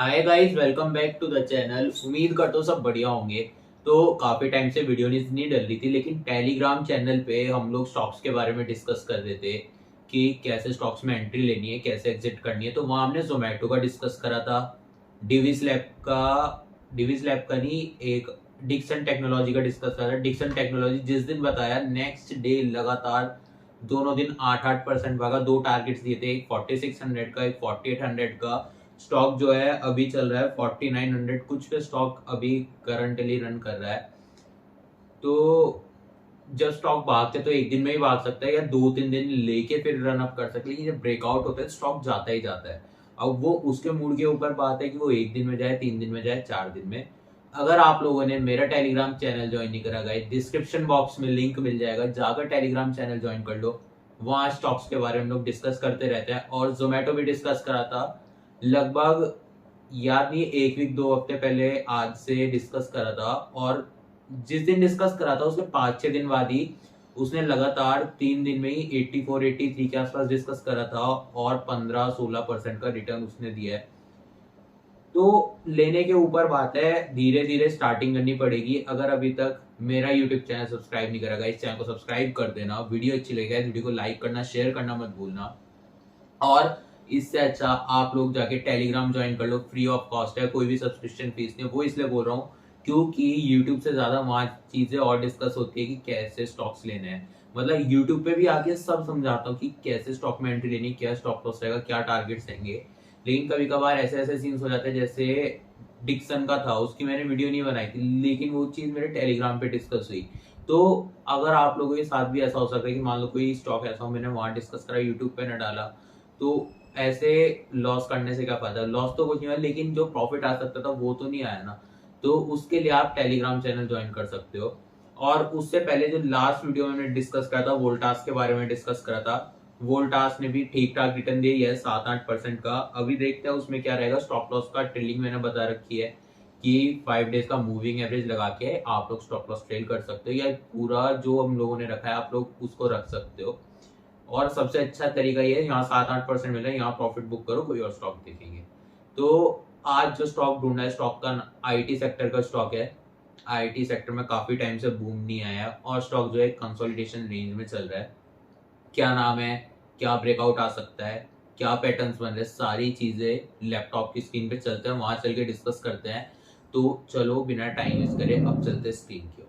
Hi guys, welcome back to the channel. उम्मीद करता हूँ सब बढ़िया होंगे। तो काफी टाइम से वीडियो नहीं डल रही थी, लेकिन टेलीग्राम चैनल पे हम लोग स्टॉक्स के बारे में डिस्कस कर रहे थे कि कैसे स्टॉक्स में एंट्री लेनी है, कैसे एग्जिट करनी है। तो वहाँ हमने जोमेटो का डिस्कस करा था, डिविस लैब का नहीं, एक डिक्सन टेक्नोलॉजी का डिस्कस करा था। डिक्सन टेक्नोलॉजी जिस दिन बताया, नेक्स्ट डे लगातार दोनों दिन 8-8% भागा। दो टारगेट्स दिए थे, एक 4600 का, एक 4800 का। स्टॉक जो है अभी चल रहा है 4900 कुछ पे। स्टॉक अभी करंटली रन कर रहा है। तो जब स्टॉक भागते तो एक दिन में ही भाग सकता है, या 2-3 दिन लेके फिर रन अप कर सकते हैं, लेकिन जब ब्रेकआउट होता है स्टॉक जाता ही जाता है। अब वो उसके मूड के ऊपर बात है कि वो एक दिन में जाए, 3 दिन में जाए, 4 दिन में। अगर आप लोगों ने मेरा टेलीग्राम चैनल ज्वाइन नहीं करा, गया डिस्क्रिप्शन बॉक्स में लिंक मिल जाएगा, जाकर टेलीग्राम चैनल ज्वाइन कर लो। वहाँ स्टॉक्स के बारे में हम लोग डिस्कस करते रहते हैं, और जोमेटो भी डिस्कस करा था लगभग, याद नहीं, एक वीक 2 हफ्ते पहले आज से डिस्कस करा था। और जिस दिन डिस्कस करा था उसके 5-6 दिन बाद ही उसने लगातार 3 दिन में ही 84-83 के आसपास डिस्कस करा था, और 15-16% का रिटर्न उसने दिया है। तो लेने के ऊपर बात है, धीरे धीरे स्टार्टिंग करनी पड़ेगी। अगर अभी तक मेरा यूट्यूब चैनल सब्सक्राइब नहीं करा, इस चैनल को सब्सक्राइब कर देना। वीडियो अच्छी लगे वीडियो को लाइक करना, शेयर करना मत भूलना। और इससे अच्छा आप लोग जाके टेलीग्राम ज्वाइन कर लो, फ्री ऑफ कॉस्ट है, कोई भी सब्सक्रिप्शन फीस नहीं है। वो इसलिए बोल रहा हूँ क्योंकि यूट्यूब से ज्यादा वहां चीजें और डिस्कस होती है कि कैसे स्टॉक्स लेने हैं। मतलब यूट्यूब पे भी आके सब समझाता हूँ कि कैसे स्टॉक में एंट्री लेनी, क्या स्टॉप लॉस रहेगा, क्या टारगेट्स रहेंगे। लेकिन कभी कभार ऐसे ऐसे सीन्स हो जाते हैं, जैसे डिक्सन का था, उसकी मैंने वीडियो नहीं बनाई थी, लेकिन वो चीज मेरे टेलीग्राम पे डिस्कस हुई। तो अगर आप लोगों के साथ भी ऐसा हो सकता है कि मान लो कोई स्टॉक ऐसा हो, मैंने वहां डिस्कस करा, यूट्यूब पे न डाला, तो ऐसे लॉस करने से क्या फायदा। लॉस तो कुछ नहीं हुआ, लेकिन जो प्रॉफिट आ सकता था वो तो नहीं आया ना। तो उसके लिए आप टेलीग्राम चैनल ज्वाइन कर सकते हो। और उससे पहले जो लास्ट वीडियो में मैंने डिस्कस करा था, वोल्टास के बारे में डिस्कस करा था। वोल्टास ने भी ठीक ठाक रिटर्न दिया है, 7-8% का। अभी देखते हैं उसमें क्या रहेगा। स्टॉप लॉस का ट्रेलिंग मैंने बता रखी है कि 5 डेज का मूविंग एवरेज लगा के आप लोग स्टॉप लॉस ट्रेल कर सकते हो, या पूरा जो हम लोगों ने रखा है आप लोग उसको रख सकते हो। और सबसे अच्छा तरीका ये है, यहाँ 7-8% मिल रहा है, यहाँ प्रॉफिट बुक करो, कोई और स्टॉक देखेंगे। तो आज जो स्टॉक ढूंढना है, स्टॉक का आईटी सेक्टर का स्टॉक है। आईटी सेक्टर में काफी टाइम से बूम नहीं आया, और स्टॉक जो है कंसोलिडेशन रेंज में चल रहा है। क्या नाम है, क्या ब्रेकआउट आ सकता है, क्या पैटर्न्स बन रहे हैं, सारी चीजें लैपटॉप की स्क्रीन पे चलते हैं, वहां चल के डिस्कस करते हैं। तो चलो बिना टाइम वेस्ट करे अब चलते स्क्रीन की ओर।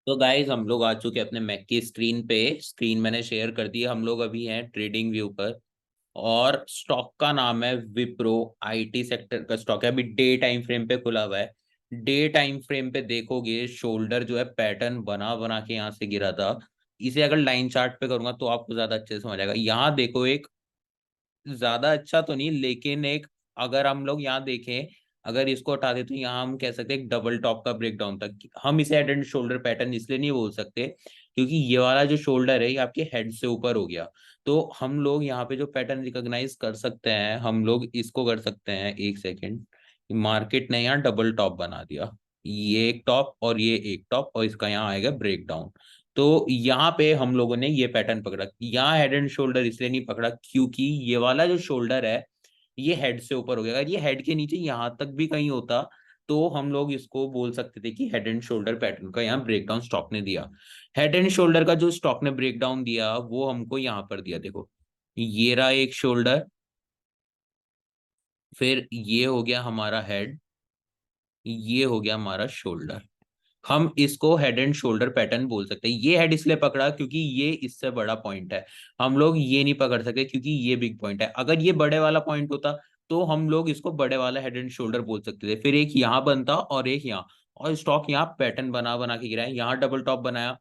तो गाइज हम लोग आ चुके हैं अपने मैक की स्क्रीन पे। स्क्रीन मैंने शेयर कर दी है। हम लोग अभी हैं ट्रेडिंग व्यू पर, और स्टॉक का नाम है विप्रो। आईटी सेक्टर का स्टॉक है, अभी डे टाइम फ्रेम पे खुला हुआ है। डे टाइम फ्रेम पे देखोगे, शोल्डर जो है पैटर्न बना बना के यहाँ से गिरा था। इसे अगर लाइन चार्ट पे करूंगा तो आपको ज्यादा अच्छे से समझ आएगा। यहाँ देखो, एक ज्यादा अच्छा तो नहीं, लेकिन एक, अगर हम लोग यहाँ देखें, अगर इसको हटा दे तो यहाँ हम कह सकते हैं एक डबल टॉप का ब्रेकडाउन था। हम इसे हेड एंड शोल्डर पैटर्न इसलिए नहीं बोल सकते क्योंकि ये वाला जो शोल्डर है ये आपके हेड से ऊपर हो गया। तो हम लोग यहाँ पे जो पैटर्न रिकॉग्नाइज कर सकते हैं, हम लोग इसको कर सकते हैं। एक सेकेंड, मार्केट ने यहाँ डबल टॉप बना दिया, ये एक टॉप और ये एक टॉप, और इसका यहाँ आएगा ब्रेकडाउन। तो यहाँ पे हम लोगों ने ये पैटर्न पकड़ा। यहाँ हेड एंड शोल्डर इसलिए नहीं पकड़ा क्योंकि ये वाला जो शोल्डर है ये हेड से ऊपर हो गया। अगर ये हेड के नीचे यहाँ तक भी कहीं होता तो हम लोग इसको बोल सकते थे कि हेड एंड शोल्डर पैटर्न का यहाँ ब्रेकडाउन स्टॉक ने दिया। हेड एंड शोल्डर का जो स्टॉक ने ब्रेकडाउन दिया वो हमको यहाँ पर दिया, देखो। ये रहा एक शोल्डर, फिर ये हो गया हमारा हेड, ये हो गया हमारा शोल्डर। हम इसको हेड एंड शोल्डर पैटर्न बोल सकते हैं। ये हेड इसलिए पकड़ा क्योंकि ये इससे बड़ा पॉइंट है। हम लोग ये नहीं पकड़ सकते क्योंकि ये बिग पॉइंट है। अगर ये बड़े वाला पॉइंट होता तो हम लोग इसको बड़े वाला हेड एंड शोल्डर बोल सकते थे। फिर एक यहाँ बनता और एक यहाँ, और स्टॉक यहाँ पैटर्न बना बना के गिरा है। यहाँ डबल टॉप बनाया,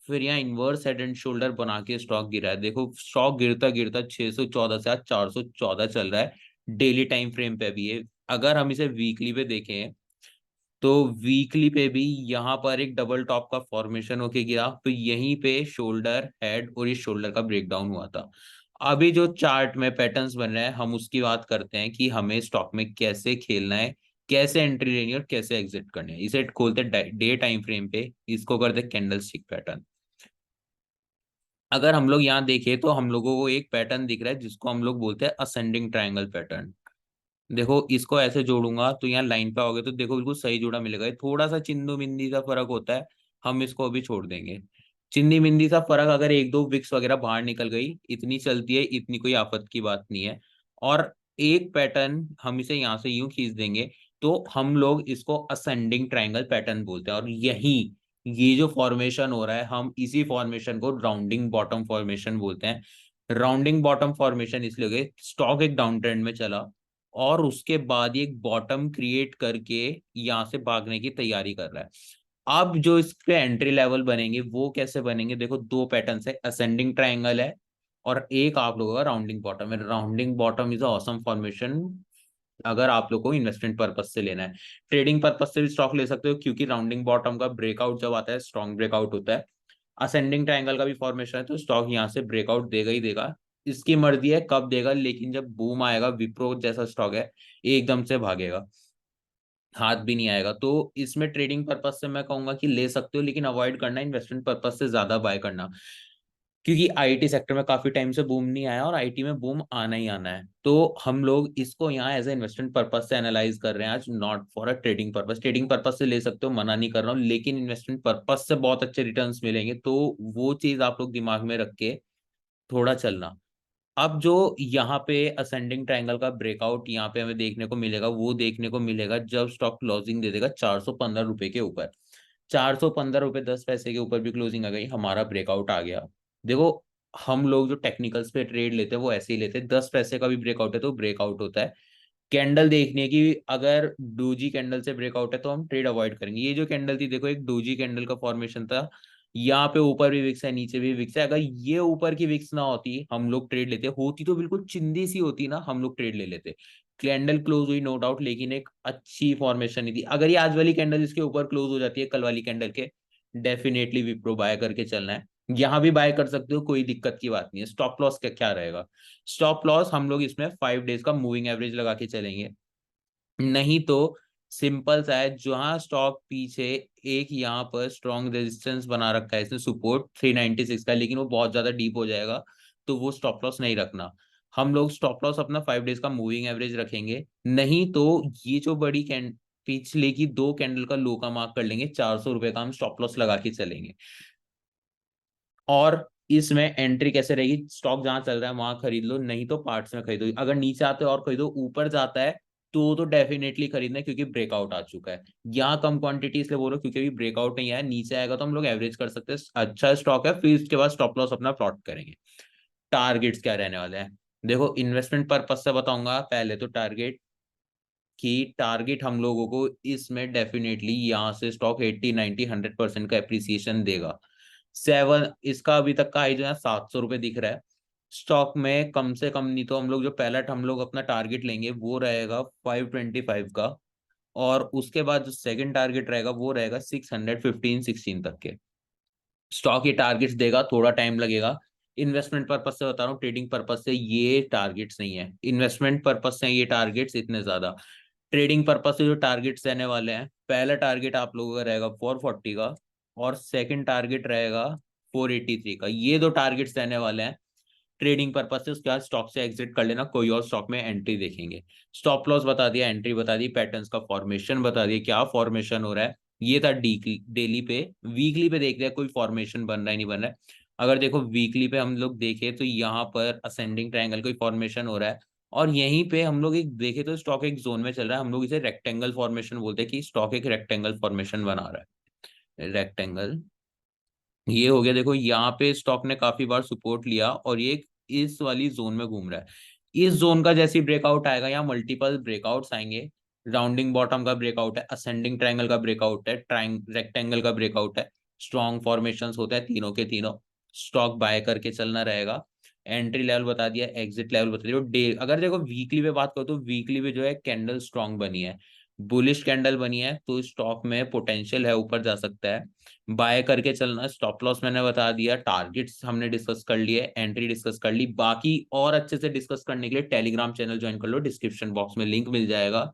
फिर यहाँ इनवर्स हेड एंड शोल्डर बना के स्टॉक गिरा है। देखो स्टॉक गिरता गिरता 614 से आज 414 चल रहा है डेली टाइम फ्रेम पे भी ये। अगर हम इसे वीकली पे देखें तो वीकली पे भी यहाँ पर एक डबल टॉप का फॉर्मेशन होके गिरा, तो यहीं पे शोल्डर, हेड और इस शोल्डर का ब्रेकडाउन हुआ था। अभी जो चार्ट में पैटर्न्स बन रहे हैं हम उसकी बात करते हैं कि हमें स्टॉक में कैसे खेलना है, कैसे एंट्री लेनी है और कैसे एग्जिट करनी है। इसे खोलते डे टाइम फ्रेम पे, इसको करते कैंडल स्टिक पैटर्न। अगर हम लोग यहाँ देखें तो हम लोगों को एक पैटर्न दिख रहा है जिसको हम लोग बोलते हैं असेंडिंग ट्रायंगल पैटर्न। देखो इसको ऐसे जोड़ूंगा तो यहाँ लाइन पे आओगे तो देखो बिल्कुल सही जोड़ा मिलेगा। ये थोड़ा सा चिंदू बिंदी सा फर्क होता है, हम इसको अभी छोड़ देंगे। चिंदी बिंदी सा फर्क, अगर एक दो विक्स वगैरह बाहर निकल गई, इतनी चलती है, इतनी कोई आफत की बात नहीं है। और एक पैटर्न हम इसे यहाँ से यूं खींच देंगे तो हम लोग इसको असेंडिंग ट्रायंगल पैटर्न बोलते हैं। और यही ये जो फॉर्मेशन हो रहा है, हम इसी फॉर्मेशन को राउंडिंग बॉटम फॉर्मेशन बोलते हैं। राउंडिंग बॉटम फॉर्मेशन इसलिए हो गए, स्टॉक एक डाउन ट्रेंड में चला और उसके बाद ये एक बॉटम क्रिएट करके यहाँ से भागने की तैयारी कर रहा है। अब जो इसके एंट्री लेवल बनेंगे वो कैसे बनेंगे, देखो दो पैटर्न है, असेंडिंग ट्रायंगल है और एक आप लोगों का राउंडिंग बॉटम है। Rounding bottom is awesome formation अगर आप लोग को इन्वेस्टमेंट पर्पज से लेना है। ट्रेडिंग पर्पज से भी स्टॉक ले सकते हो, क्योंकि राउंडिंग बॉटम का ब्रेकआउट जब आता है स्ट्रॉन्ग ब्रेकआउट होता है। असेंडिंग ट्रायंगल का भी फॉर्मेशन है तो स्टॉक यहाँ से ब्रेकआउट देगा ही देगा। इसकी मर्जी है कब देगा, लेकिन जब बूम आएगा, विप्रो जैसा स्टॉक है, एकदम से भागेगा, हाथ भी नहीं आएगा। तो इसमें ट्रेडिंग पर्पज से मैं कहूंगा कि ले सकते हो, लेकिन अवॉइड करना इन्वेस्टमेंट पर्पज से ज्यादा बाय करना, क्योंकि आईटी सेक्टर में काफी टाइम से बूम नहीं आया और आईटी में बूम आना ही आना है। तो हम लोग इसको यहाँ एज ए इन्वेस्टमेंट पर्पज से एनालाइज कर रहे हैं आज, not for a trading purpose. Trading purpose से ले सकते हो, मना नहीं कर रहा हूँ, लेकिन इन्वेस्टमेंट पर्पज से बहुत अच्छे रिटर्न्स मिलेंगे, तो वो चीज आप लोग दिमाग में रख के थोड़ा चलना। अब जो यहाँ पे असेंडिंग ट्रायंगल का ब्रेकआउट यहाँ पे हमें देखने को मिलेगा, वो देखने को मिलेगा जब स्टॉक क्लोजिंग दे देगा 415 रुपए के ऊपर। 415 रुपए 10 पैसे के ऊपर भी क्लोजिंग आ गई, हमारा ब्रेकआउट आ गया। देखो हम लोग जो टेक्निकल्स पे ट्रेड लेते हैं वो ऐसे ही लेते हैं, 10 पैसे का भी ब्रेकआउट है तो ब्रेकआउट होता है। कैंडल देखने की, अगर डोजी कैंडल से ब्रेकआउट है तो हम ट्रेड अवॉइड करेंगे। ये जो कैंडल थी देखो, एक डोजी कैंडल का फॉर्मेशन था, यहाँ पे ऊपर भी विक्स है नीचे भी विक्स है। अगर ये ऊपर की विक्स ना होती हम लोग ट्रेड लेते, होती तो बिल्कुल चिंदी सी होती ना, हम लोग ट्रेड ले लेते। कैंडल क्लोज हुई नो डाउट, लेकिन एक अच्छी फॉर्मेशन नहीं थी। अगर ये आज वाली कैंडल इसके ऊपर क्लोज हो जाती है कल वाली कैंडल के, डेफिनेटली विप्रो बाय करके चलना है। यहाँ भी बाय कर सकते हो, कोई दिक्कत की बात नहीं है। स्टॉप लॉस क्या क्या रहेगा, स्टॉप लॉस हम लोग इसमें 5 डेज का मूविंग एवरेज लगा के चलेंगे। नहीं तो सिंपल सा है, जहां स्टॉक पीछे एक यहाँ पर स्ट्रॉन्ग रेजिस्टेंस बना रखा है, इसने सपोर्ट 396 का, लेकिन वो बहुत ज्यादा डीप हो जाएगा तो वो स्टॉप लॉस नहीं रखना। हम लोग स्टॉप लॉस अपना 5 डेज का मूविंग एवरेज रखेंगे। नहीं तो ये जो बड़ी पिछले की दो कैंडल का लो का मार्क कर लेंगे, 400 रुपए का हम स्टॉप लॉस लगा के चलेंगे। और इसमें एंट्री कैसे रहेगी, स्टॉक जहां चल रहा है वहां खरीद लो, नहीं तो पार्ट्स में खरीदो। अगर नीचे आते हो और खरीदो, ऊपर जाता है तो डेफिनेटली खरीदना है, क्योंकि ब्रेकआउट आ चुका है। यहाँ कम क्वांटिटी इसलिए बोल रहा हूँ क्योंकि अभी ब्रेकआउट नहीं आया, नीचे आएगा तो हम लोग एवरेज कर सकते हैं, अच्छा स्टॉक है, फिर इसके बाद स्टॉप लॉस अपना प्लॉट करेंगे। टारगेट्स क्या रहने वाले हैं, देखो इन्वेस्टमेंट पर्पज से बताऊंगा पहले तो टारगेट, कि टारगेट हम लोगों को इसमें डेफिनेटली यहाँ से स्टॉक 80 90 100% का एप्रिसिएशन देगा। सेवन इसका अभी तक का हाई जो है 700 रुपये दिख रहा है। स्टॉक में कम से कम नहीं तो हम लोग जो पहला हम लोग अपना टारगेट लेंगे वो रहेगा 525 का, और उसके बाद जो सेकंड टारगेट रहेगा वो रहेगा 615 16 तक के। स्टॉक ये टारगेट्स देगा, थोड़ा टाइम लगेगा। इन्वेस्टमेंट पर्पज से बता रहा हूँ, ट्रेडिंग पर्पज से ये टारगेट्स नहीं है, इन्वेस्टमेंट पर्पज से ये टारगेट्स इतने ज्यादा। ट्रेडिंग पर्पज से जो टारगेट्स रहने वाले हैं, पहला टारगेट आप लोगों का रहेगा 440 का और सेकंड टारगेट रहेगा 483 का, ये दो टारगेट्स रहने वाले हैं ट्रेडिंग पर्पज से। उसके बाद स्टॉक से एग्जिट कर लेना, कोई और स्टॉक में एंट्री देखेंगे। स्टॉप लॉस बता दिया, एंट्री बता दी, पैटर्न्स का फॉर्मेशन बता दिया, क्या फॉर्मेशन हो रहा है। ये था डेली पे। वीकली पे देख रहे हैं कोई फॉर्मेशन बन रहा है नहीं बन रहा है। अगर देखो वीकली पे हम लोग देखें तो यहाँ पर असेंडिंग ट्रायंगल कोई फॉर्मेशन हो रहा है, और यहीं पे हम लोग एक देखे तो स्टॉक एक जोन में चल रहा है, हम लोग इसे रेक्टेंगल फॉर्मेशन बोलते हैं, कि स्टॉक एक रेक्टेंगल फॉर्मेशन बना रहा है, रेक्टेंगल। ये हो गया, देखो यहाँ पे स्टॉक ने काफी बार सपोर्ट लिया और ये इस वाली जोन में घूम रहा है। इस जोन का जैसे ब्रेकआउट आएगा, यहाँ मल्टीपल ब्रेकआउट्स आएंगे। राउंडिंग बॉटम का ब्रेकआउट है, असेंडिंग ट्रायंगल का ब्रेकआउट है, रेक्टेंगल का ब्रेकआउट है, स्ट्रॉन्ग फॉर्मेशंस होते हैं तीनों के तीनों। स्टॉक बाय करके चलना रहेगा। एंट्री लेवल बता दिया, एग्जिट लेवल बता दिया। डे अगर देखो वीकली पे बात करो तो वीकली पे जो है कैंडल स्ट्रॉन्ग बनी है, बुलिश कैंडल बनी है, तो स्टॉक में पोटेंशियल है, ऊपर जा सकता है, बाय करके चलना। स्टॉप लॉस मैंने बता दिया, टारगेट्स हमने डिस्कस कर लिए, एंट्री डिस्कस कर ली। बाकी और अच्छे से डिस्कस करने के लिए टेलीग्राम चैनल ज्वाइन कर लो, डिस्क्रिप्शन बॉक्स में लिंक मिल जाएगा।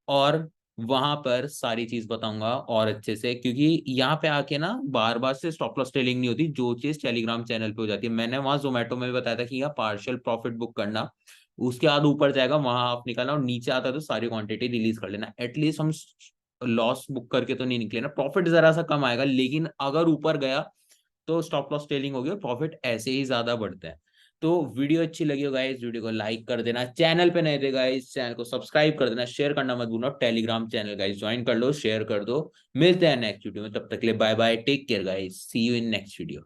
और वहां पर सारी चीज बताऊंगा और अच्छे से, क्योंकि यहाँ पे आके ना बार बार से स्टॉप लॉस ट्रेलिंग नहीं होती, जो चीज टेलीग्राम चैनल पे हो जाती है। मैंने वहां जोमेटो में भी बताया था कि यहाँ पार्शियल प्रॉफिट बुक करना, उसके बाद ऊपर जाएगा वहां आप निकालना, और नीचे आता है तो सारी क्वांटिटी रिलीज कर लेना। एटलीस्ट हम लॉस बुक करके तो नहीं निकले ना, प्रॉफिट जरा सा कम आएगा, लेकिन अगर ऊपर गया तो स्टॉप लॉस टेलिंग होगी और प्रॉफिट ऐसे ही ज्यादा बढ़ता है। तो वीडियो अच्छी लगी हो गाइस, वीडियो को लाइक कर देना, चैनल पे नए थे गाइस चैनल को सब्सक्राइब कर देना, शेयर करना मत भूलना, टेलीग्राम चैनल गाइस ज्वाइन कर लो, शेयर कर दो। मिलते हैं नेक्स्ट वीडियो में, तब तक के लिए bye bye, take care guys, see you in next video.